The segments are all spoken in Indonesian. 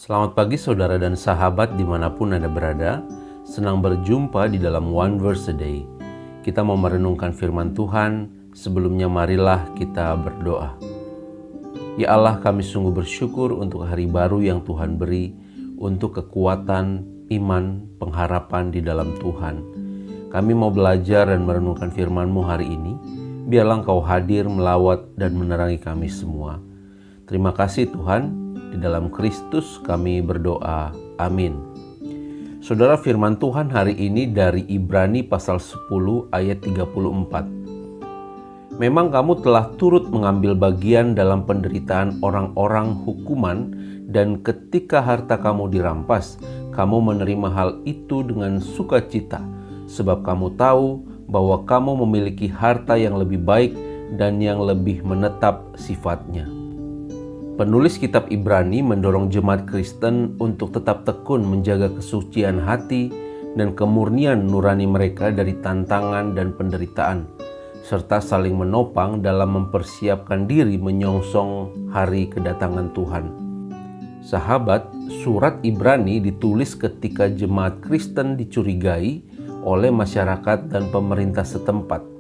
Selamat pagi saudara dan sahabat dimanapun Anda berada. Senang berjumpa di dalam One Verse a Day. Kita mau merenungkan firman Tuhan. Sebelumnya marilah kita berdoa. Ya Allah, kami sungguh bersyukur untuk hari baru yang Tuhan beri, untuk kekuatan, iman, pengharapan di dalam Tuhan. Kami mau belajar dan merenungkan firman-Mu hari ini. Biarlah Engkau hadir, melawat, dan menerangi kami semua. Terima kasih Tuhan. Di dalam Kristus kami berdoa. Amin. Saudara, firman Tuhan hari ini dari Ibrani pasal 10 ayat 34. Memang kamu telah turut mengambil bagian dalam penderitaan orang-orang hukuman, dan ketika harta kamu dirampas, kamu menerima hal itu dengan sukacita, sebab kamu tahu bahwa kamu memiliki harta yang lebih baik dan yang lebih menetap sifatnya. Penulis kitab Ibrani mendorong jemaat Kristen untuk tetap tekun menjaga kesucian hati dan kemurnian nurani mereka dari tantangan dan penderitaan, serta saling menopang dalam mempersiapkan diri menyongsong hari kedatangan Tuhan. Sahabat, surat Ibrani ditulis ketika jemaat Kristen dicurigai oleh masyarakat dan pemerintah setempat.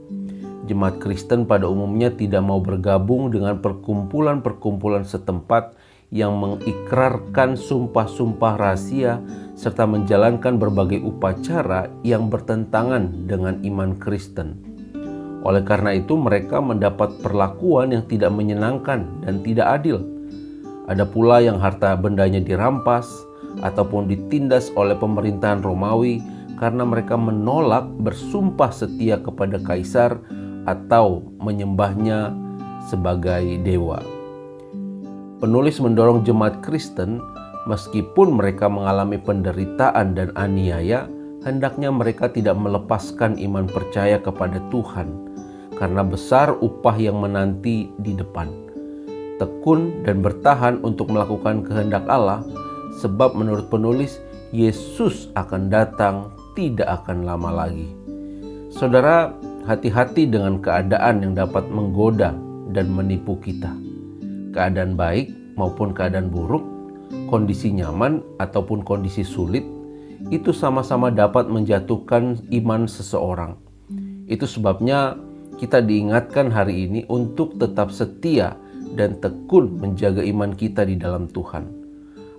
Jemaat Kristen pada umumnya tidak mau bergabung dengan perkumpulan-perkumpulan setempat yang mengikrarkan sumpah-sumpah rahasia serta menjalankan berbagai upacara yang bertentangan dengan iman Kristen. Oleh karena itu mereka mendapat perlakuan yang tidak menyenangkan dan tidak adil. Ada pula yang harta bendanya dirampas ataupun ditindas oleh pemerintahan Romawi karena mereka menolak bersumpah setia kepada kaisar atau menyembahnya sebagai dewa. Penulis mendorong jemaat Kristen, meskipun mereka mengalami penderitaan dan aniaya, hendaknya mereka tidak melepaskan iman percaya kepada Tuhan, karena besar upah yang menanti di depan. Tekun dan bertahan untuk melakukan kehendak Allah, sebab menurut penulis, Yesus akan datang tidak akan lama lagi. Saudara, hati-hati dengan keadaan yang dapat menggoda dan menipu kita. Keadaan baik maupun keadaan buruk, kondisi nyaman ataupun kondisi sulit, itu sama-sama dapat menjatuhkan iman seseorang. Itu sebabnya kita diingatkan hari ini untuk tetap setia dan tekun menjaga iman kita di dalam Tuhan.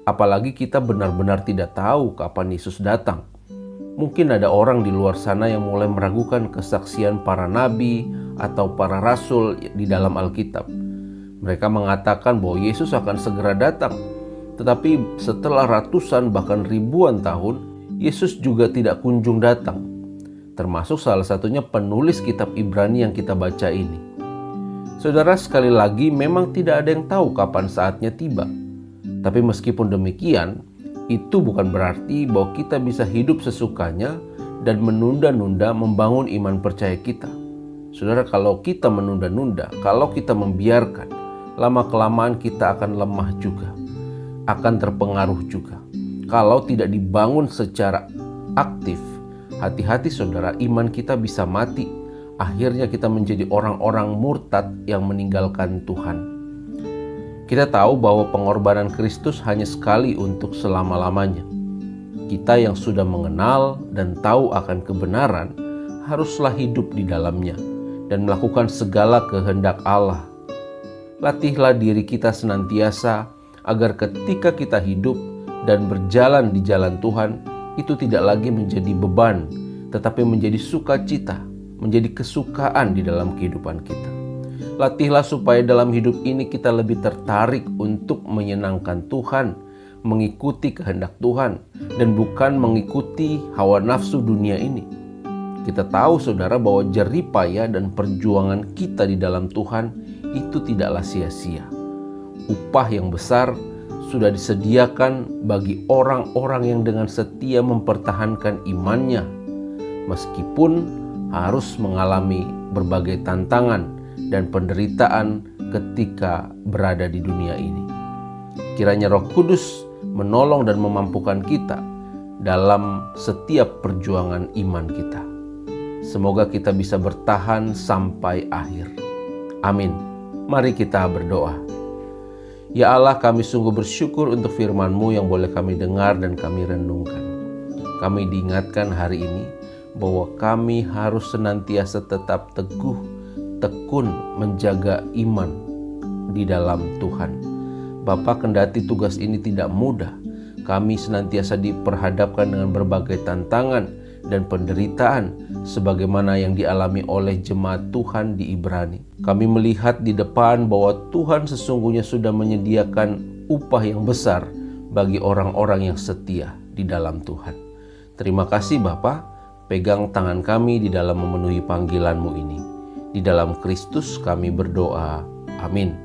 Apalagi kita benar-benar tidak tahu kapan Yesus datang. Mungkin ada orang di luar sana yang mulai meragukan kesaksian para nabi atau para rasul di dalam Alkitab. Mereka mengatakan bahwa Yesus akan segera datang. Tetapi setelah ratusan bahkan ribuan tahun, Yesus juga tidak kunjung datang. Termasuk salah satunya penulis kitab Ibrani yang kita baca ini. Saudara, sekali lagi memang tidak ada yang tahu kapan saatnya tiba. Tapi meskipun demikian, itu bukan berarti bahwa kita bisa hidup sesukanya dan menunda-nunda membangun iman percaya kita. Saudara, kalau kita menunda-nunda, kalau kita membiarkan, lama-kelamaan kita akan lemah juga, akan terpengaruh juga. Kalau tidak dibangun secara aktif, hati-hati saudara, iman kita bisa mati. Akhirnya kita menjadi orang-orang murtad yang meninggalkan Tuhan. Kita tahu bahwa pengorbanan Kristus hanya sekali untuk selama-lamanya. Kita yang sudah mengenal dan tahu akan kebenaran haruslah hidup di dalamnya dan melakukan segala kehendak Allah. Latihlah diri kita senantiasa agar ketika kita hidup dan berjalan di jalan Tuhan, itu tidak lagi menjadi beban, tetapi menjadi sukacita, menjadi kesukaan di dalam kehidupan kita. Latihlah supaya dalam hidup ini kita lebih tertarik untuk menyenangkan Tuhan, mengikuti kehendak Tuhan, dan bukan mengikuti hawa nafsu dunia ini. Kita tahu saudara bahwa jerih payah dan perjuangan kita di dalam Tuhan itu tidaklah sia-sia. Upah yang besar sudah disediakan bagi orang-orang yang dengan setia mempertahankan imannya, meskipun harus mengalami berbagai tantangan dan penderitaan ketika berada di dunia ini. Kiranya Roh Kudus menolong dan memampukan kita dalam setiap perjuangan iman kita. Semoga kita bisa bertahan sampai akhir. Amin. Mari kita berdoa. Ya Allah, kami sungguh bersyukur untuk firman-Mu yang boleh kami dengar dan kami renungkan. Kami diingatkan hari ini bahwa kami harus senantiasa tetap teguh, tekun menjaga iman di dalam Tuhan. Bapa, kendati tugas ini tidak mudah, kami senantiasa diperhadapkan dengan berbagai tantangan dan penderitaan sebagaimana yang dialami oleh jemaat Tuhan di Ibrani. Kami melihat di depan bahwa Tuhan sesungguhnya sudah menyediakan upah yang besar bagi orang-orang yang setia di dalam Tuhan. Terima kasih Bapa, pegang tangan kami di dalam memenuhi panggilan-Mu ini. Di dalam Kristus kami berdoa. Amin.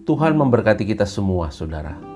Tuhan memberkati kita semua, saudara.